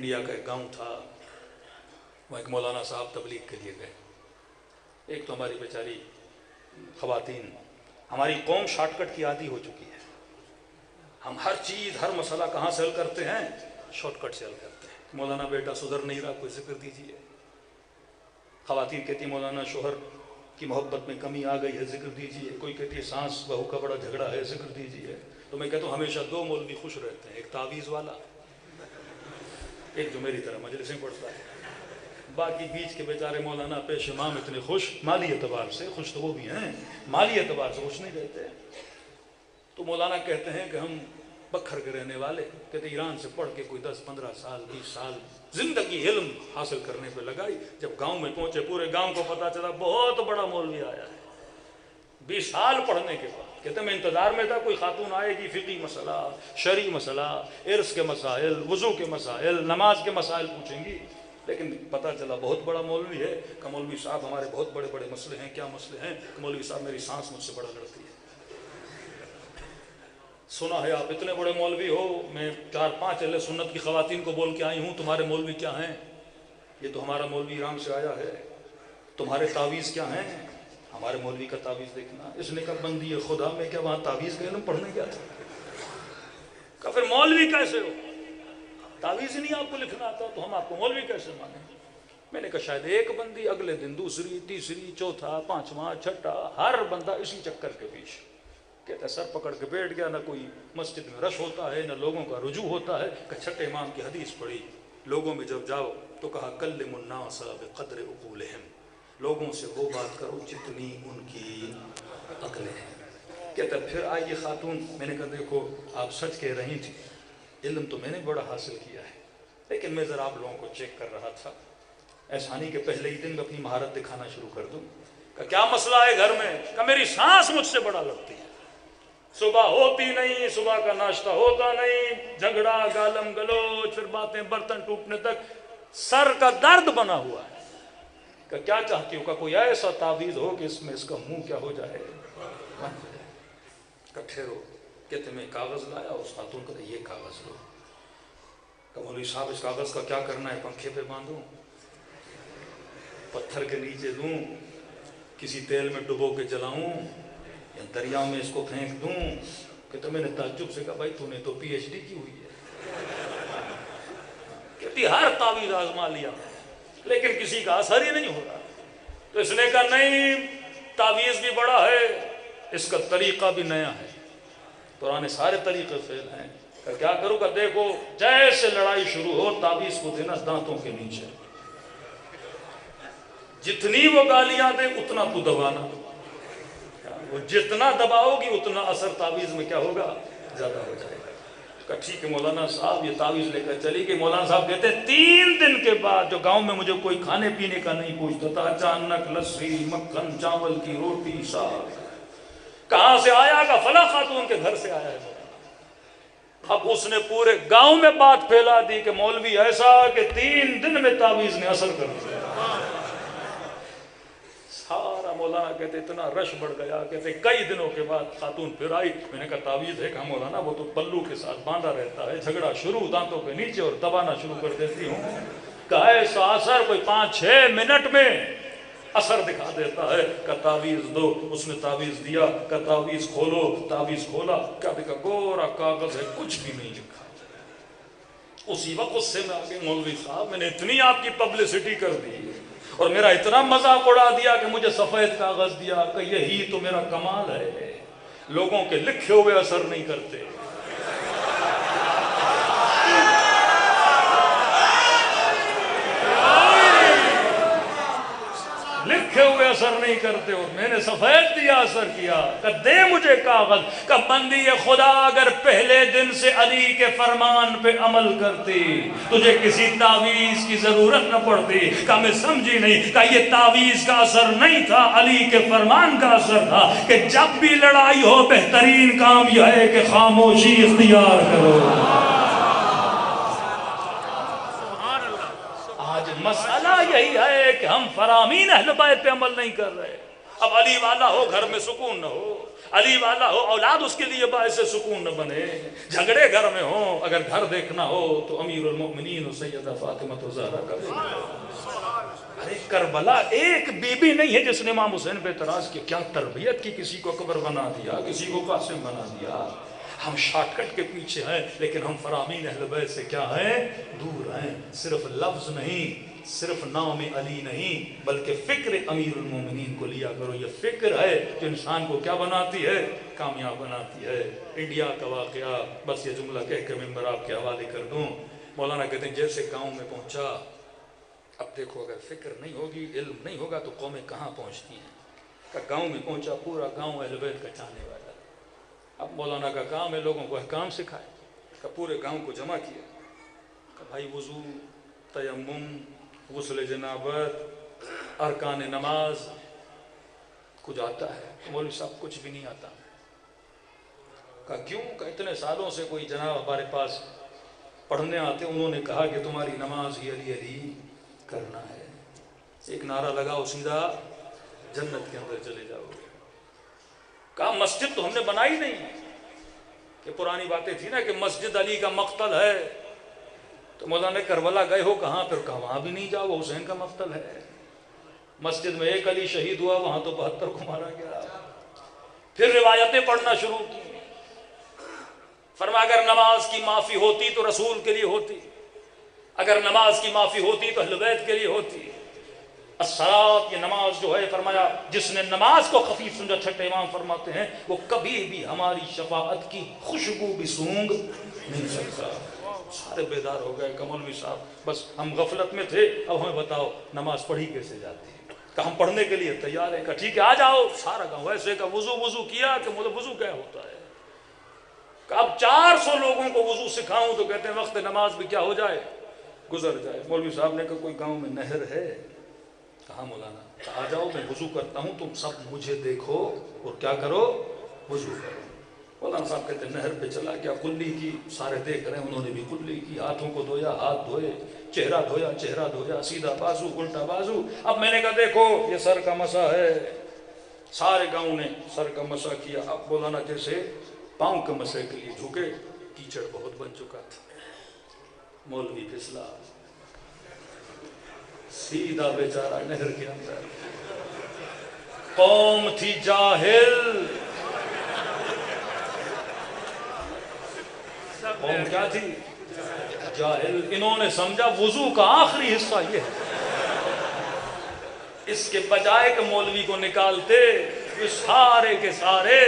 India کا ایک گاؤں تھا، وہاں ایک مولانا صاحب تبلیغ کے لیے گئے۔ ایک تو ہماری بیچاری خواتین، ہماری قوم شارٹ کٹ کی عادی ہو چکی ہے، ہم ہر چیز ہر مسئلہ کہاں سے حل کرتے ہیں؟ شارٹ کٹ سے حل کرتے ہیں۔ مولانا بیٹا سدھر نہیں رہا، کوئی ذکر دیجیے۔ خواتین کہتی مولانا شوہر کی محبت میں کمی آ گئی ہے، ذکر دیجیے۔ کوئی کہتی ہے سانس بہو کا بڑا جھگڑا ہے، ذکر دیجیے۔ تو میں کہتا ہوں ہمیشہ دو مولوی خوش رہتے ہیں، ایک تعویذ والا، ایک جو میری طرح مجلسیں پڑھتا ہے۔ باقی بیچ کے بیچارے مولانا پیش امام اتنے خوش، مالی اعتبار سے خوش تو وہ بھی ہیں، مالی اعتبار سے خوش نہیں رہتے۔ تو مولانا کہتے ہیں کہ ہم بکھر کے رہنے والے، کہتے ایران سے پڑھ کے کوئی 10-15 سال 20 سال زندگی علم حاصل کرنے پہ لگائی۔ جب گاؤں میں پہنچے پورے گاؤں کو پتا چلا بہت بڑا مولوی آیا ہے 20 سال پڑھنے کے بعد۔ کہتے میں انتظار میں تھا کوئی خاتون آئے گی، فقہی مسئلہ، شرعی مسئلہ، عرس کے مسائل، وضو کے مسائل، نماز کے مسائل پوچھیں گی، لیکن پتہ چلا بہت بڑا مولوی ہے۔ کہ مولوی صاحب ہمارے بہت بڑے بڑے مسئلے ہیں۔ کیا مسئلے ہیں؟ کہ مولوی صاحب میری سانس مجھ سے بڑا لڑتی ہے۔ سنا ہے آپ اتنے بڑے مولوی ہو، میں 4-5 اہل سنت کی خواتین کو بول کے آئی ہوں، تمہارے مولوی کیا ہیں؟ یہ تو ہمارا مولوی ایران سے آیا ہے۔ تمہارے تعویذ کیا ہیں؟ ہمارے مولوی کا تعویذ دیکھنا۔ اس نے کہا بندی خدا میں کیا وہاں تعویذ کا علم پڑھنے گیا تھا؟ کہا پھر مولوی کیسے ہو؟ تعویذ ہی نہیں آپ کو لکھنا آتا تو ہم آپ کو مولوی کیسے مانیں؟ میں نے کہا شاید ایک بندی، اگلے دن دوسری، تیسری، چوتھا، پانچواں، چھٹا، ہر بندہ اسی چکر کے پیچھے۔ کہتا ہے سر پکڑ کے بیٹھ گیا، نہ کوئی مسجد میں رش ہوتا ہے، نہ لوگوں کا رجوع ہوتا ہے۔ کہ چھٹے امام کی حدیث پڑھی، لوگوں میں جب جاؤ تو کہا کلموا الناس بقدر عقولہم، لوگوں سے وہ بات کرو جتنی ان کی عقلیں ہیں۔ کہتا ہے پھر آئیے خاتون، میں نے کہا دیکھو آپ سچ کہہ رہی تھی، علم تو میں نے بڑا حاصل کیا ہے، لیکن میں ذرا آپ لوگوں کو چیک کر رہا تھا، ایسا نہیں کہ پہلے ہی دن میں اپنی مہارت دکھانا شروع کر دوں۔ کہ کیا مسئلہ ہے گھر میں؟ کہ میری سانس مجھ سے بڑا لگتی ہے، صبح ہوتی نہیں، صبح کا ناشتہ ہوتا نہیں، جھگڑا گالم گلوچ، پھر باتیں برتن ٹوٹنے تک، سر کا درد بنا ہوا ہے۔ کہ کیا چاہتی ہو؟ کہ کوئی ایسا تعویذ ہو کہ اس میں اس کا منہ کیا ہو جائے؟ کہ ٹھہرو۔ کہتے میں کاغذ لایا، اس خاتون کہتے یہ کاغذ لو۔ کہ مولوی صاحب اس کاغذ کا کیا کرنا ہے؟ پنکھے پہ باندھوں، پتھر کے نیچے دوں، کسی تیل میں ڈبو کے جلاؤں، یا دریا میں اس کو پھینک دوں؟ کہ میں نے تعجب سے کہا بھائی تو نے تو پی ایچ ڈی کی ہوئی ہے۔ کہتی ہر تعویذ آزما لیا لیکن کسی کا اثر ہی نہیں ہو رہا۔ تو اس نے کہا نہیں، تعویذ بھی بڑا ہے، اس کا طریقہ بھی نیا ہے، پرانے سارے طریقے فیل ہیں۔ کہ کیا کروں؟ کہ دیکھو جیسے لڑائی شروع ہو تعویذ کو دینا دانتوں کے نیچے، جتنی وہ گالیاں دے اتنا تو دبانا، وہ جتنا دباؤ گی اتنا اثر تعویذ میں کیا ہوگا؟ زیادہ ہو جائے گا۔ کہ ٹھیک ہے مولانا صاحب، یہ تعویذ لے کر چلی گئی۔ مولانا صاحب کہتے ہیں 3 دن کے بعد جو گاؤں میں مجھے کوئی کھانے پینے کا نہیں پوچھتا تھا، اچانک لسی، مکھن، چاول کی روٹی، ساگ۔ کہاں سے آیا؟ کہ فلاں خاتون کے گھر سے آیا ہے۔ اب اس نے پورے گاؤں میں بات پھیلا دی کہ مولوی ایسا کہ 3 دن میں تعویذ نے اثر کر دیا۔ سارا مولانا کہتے اتنا رش بڑھ گیا، کہتے کئی دنوں کے بعد خاتون پھر آئی۔ میں نے کہا تعویذ ہے؟ کہا مولانا وہ تو پلو کے ساتھ باندھا رہتا ہے، جھگڑا شروع دانتوں کے نیچے اور دبانا شروع کر دیتی ہوں۔ کہا ایسا اثر کوئی 5-6 منٹ میں اثر دکھا دیتا ہے۔ کہ تعویذ دو۔ اس نے تعویذ دیا۔ کہ تعویذ کھولو۔ تعویذ کھولا، کیا دیکھا؟ گورا کاغذ ہے، کچھ بھی نہیں لکھا۔ اسی وقت اس سے میں آگے مولوی صاحب میں نے اتنی آپ کی پبلسٹی کر دی اور میرا اتنا مذاق اڑا دیا کہ مجھے سفید کاغذ دیا۔ کہ یہی تو میرا کمال ہے، لوگوں کے لکھے ہوئے اثر نہیں کرتے۔ لکھے ہوئے اثر نہیں کرتے، اور میں نے سفید دیا، اثر کیا۔ کہ دے مجھے کاغذ۔ کہ بندی خدا اگر پہلے دن سے علی کے فرمان پہ عمل کرتی تجھے کسی تعویذ کی ضرورت نہ پڑتی۔ کہ میں سمجھی نہیں کہ یہ تعویذ کا اثر نہیں تھا، علی کے فرمان کا اثر تھا کہ جب بھی لڑائی ہو بہترین کام یہ ہے کہ خاموشی اختیار کرو۔ مسئلہ یہی ہے کہ ہم فرامین اہل بیت پہ عمل نہیں کر رہے۔ اب علی والا ہو گھر میں سکون نہ ہو، علی والا ہو اولاد اس کے لیے باعث سکون نہ بنے. جھگڑے گھر میں ہوں اگر گھر دیکھنا ہو تو امیر المؤمنین و سیدہ فاطمہ الزہرا کا دیکھنا. ارے کربلا ایک بی بی نہیں ہے جس نے امام حسین پہ اعتراض کیا. کیا تربیت کی, کسی کو اکبر بنا دیا, کسی کو قاسم بنا دیا. ہم شارٹ کٹ کے پیچھے ہیں لیکن ہم فرامین اہل بیت سے کیا ہیں, دور ہیں. صرف لفظ نہیں, صرف نام علی نہیں, بلکہ فکر امیر المومنین کو لیا کرو. یہ فکر ہے جو انسان کو کیا بناتی ہے, کامیاب بناتی ہے. انڈیا کا واقعہ بس یہ جملہ کہہ کے ممبر آپ کے حوالے کر دوں. مولانا کہتے ہیں جیسے گاؤں میں پہنچا, اب دیکھو اگر فکر نہیں ہوگی, علم نہیں ہوگا تو قومیں کہاں پہنچتی ہیں. کہ گاؤں میں پہنچا, پورا گاؤں اہل بیت کا چاہنے والا. اب مولانا کا کام ہے لوگوں کو احکام سکھائے. کہ پورے گاؤں کو جمع کیا, کہ بھائی وضو, تیمم, غسل جنابت, ارکان نماز کچھ آتا ہے؟ مولوی صاحب کچھ بھی نہیں آتا. کہا کیوں؟ کہ اتنے سالوں سے کوئی جناب ہمارے پاس پڑھنے آتے, انہوں نے کہا کہ تمہاری نماز ہی علی علی کرنا ہے. ایک نعرہ لگاؤ سیدھا جنت کے اندر چلے جاؤ. کہا مسجد تو ہم نے بنائی نہیں. کہ پرانی باتیں تھی نا کہ مسجد علی کا مقتل ہے. تو مولانا کربلا گئے ہو کہاں؟ پھر کہا وہاں بھی نہیں جاؤ, وہ حسین کا مقتل ہے. مسجد میں ایک علی شہید ہوا, وہاں تو 72 کو مارا گیا. پھر روایتیں پڑھنا شروع کی. فرمایا اگر نماز کی معافی ہوتی تو رسول کے لیے ہوتی, اگر نماز کی معافی ہوتی تو اہل بیت کے لیے ہوتی. الصلاۃ, یہ نماز جو ہے, فرمایا جس نے نماز کو خفیف سمجھا, چھٹے امام فرماتے ہیں, وہ کبھی بھی ہماری شفاعت کی خوشبو بھی سونگ نہیں سکتا. سارے بیدار ہو گئے. مولوی صاحب بس ہم غفلت میں تھے, اب ہمیں بتاؤ نماز پڑھی کیسے جاتی ہے. کہ ہم پڑھنے کے لیے تیار ہیں. کہ ٹھیک ہے آ جاؤ. سارا گاؤں ویسے کا وضو کیا کہ مجھے وضو کیا ہوتا ہے. کہ اب 400 لوگوں کو وضو سکھاؤں تو کہتے ہیں وقت نماز بھی کیا ہو جائے, گزر جائے. مولوی صاحب نے کہا کوئی گاؤں میں نہر ہے؟ کہا مولانا آ جاؤ میں وضو کرتا ہوں, تم سب مجھے دیکھو اور کیا کرو, وضو کرو. مولانا صاحب کہتے ہیں نہر پہ چلا گیا, کلی کی, سارے دیکھ رہے ہیں, انہوں نے بھی کلی کی. ہاتھوں کو دھویا, ہاتھ دھوئے, چہرہ دھویا, چہرہ دھویا, سیدھا بازو, الٹا بازو. اب میں نے کہا دیکھو یہ سر کا مسا ہے. سارے گاؤں نے سر کا مسا کیا. اب مولانا جیسے پاؤں کے مسے کے لیے جھکے, کیچڑ بہت بن چکا تھا. مولوی پھسلا سیدھا بیچارہ نہر کے اندر. قوم تھی جاہل, قوم کیا تھی, جاہل. انہوں نے سمجھا وضو کا آخری حصہ یہ ہے. اس کے بجائے کہ مولوی کو نکالتے, یہ سارے کے سارے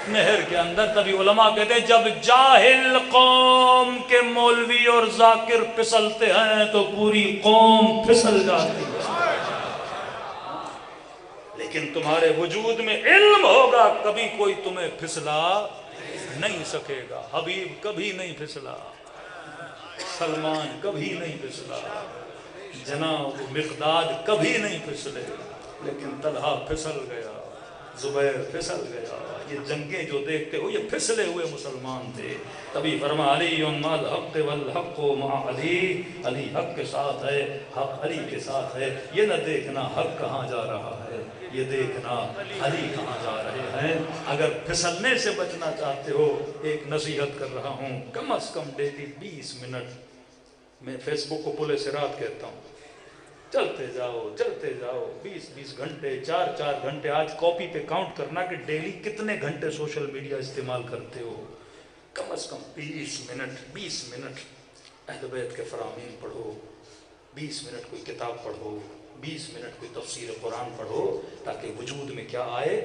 نہر کے اندر. تبھی علماء کہتے ہیں جب جاہل قوم کے مولوی اور ذاکر پھسلتے ہیں تو پوری قوم پھسل جاتی ہے. لیکن تمہارے وجود میں علم ہوگا, کبھی کوئی تمہیں پھسلا نہیں سکے گا. حبیب کبھی نہیں پھسلا, سلمان کبھی نہیں پھسلا, جناب مقداد کبھی نہیں پھسلے. لیکن طلحہ پھسل گیا, زبیر پھسل گیا. یہ جنگیں جو دیکھتے ہو یہ پھسلے ہوئے مسلمان تھے. تبھی فرما علی مع الحق والحق مع علی, علی حق کے ساتھ ہے, حق علی کے ساتھ ہے. یہ نہ دیکھنا حق کہاں جا رہا ہے, یہ دیکھنا علی کہاں جا رہے ہیں. اگر پھسلنے سے بچنا چاہتے ہو, ایک نصیحت کر رہا ہوں, کم از کم ڈیلی 20 منٹ, میں فیس بک کو پل صراط کہتا ہوں, چلتے جاؤ 20 گھنٹے, 4 گھنٹے. آج کاپی پہ کاؤنٹ کرنا کہ ڈیلی کتنے گھنٹے سوشل میڈیا استعمال کرتے ہو. کم از کم 20 منٹ اہل بیت کے فرامین پڑھو, 20 منٹ کوئی کتاب پڑھو, 20 منٹ کوئی تفسیر قرآن پڑھو, تاکہ وجود میں کیا آئے,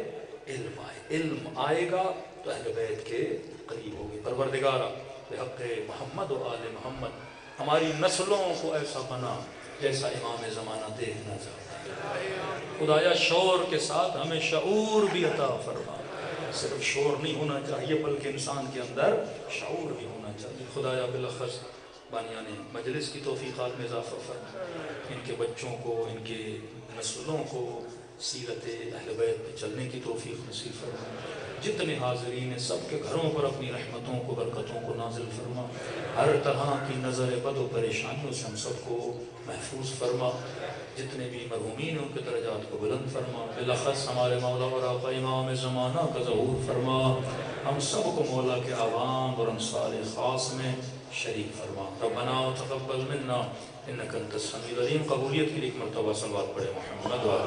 علم آئے. علم آئے گا تو اہل بیت کے قریب ہوگی. پروردگارا بحق محمد و آل محمد ہماری نسلوں کو ایسا بنا جیسا امام زمانہ دیکھنا چاہتا ہے. خدایا شعور کے ساتھ ہمیں شعور بھی عطا فرما. صرف شعور نہیں ہونا چاہیے بلکہ انسان کے اندر شعور بھی ہونا چاہیے. خدایا بالاخص بانیان مجلس کی توفیقات میں اضافہ فرما, ان کے بچوں کو, ان کے نسلوں کو سیرت اہل بیت پہ چلنے کی توفیق نصیب فرما۔ جتنے حاضرین ہیں سب کے گھروں پر اپنی رحمتوں کو برکتوں کو نازل فرما، ہر طرح کی نظر بد و پریشانیوں سے ہم سب کو محفوظ فرما، جتنے بھی مرحومین ہیں ان کے درجات کو بلند فرما، بالاخص ہمارے مولا اور آقا امام زمانہ کا ظہور فرما، ہم سب کو مولا کے عوام اور انصار خاص میں شریک فرما۔ ربنا تقبل منا انک انت السمیع العلیم۔ قبولیت کے لیے ایک مرتبہ صلوات پڑھے محمد و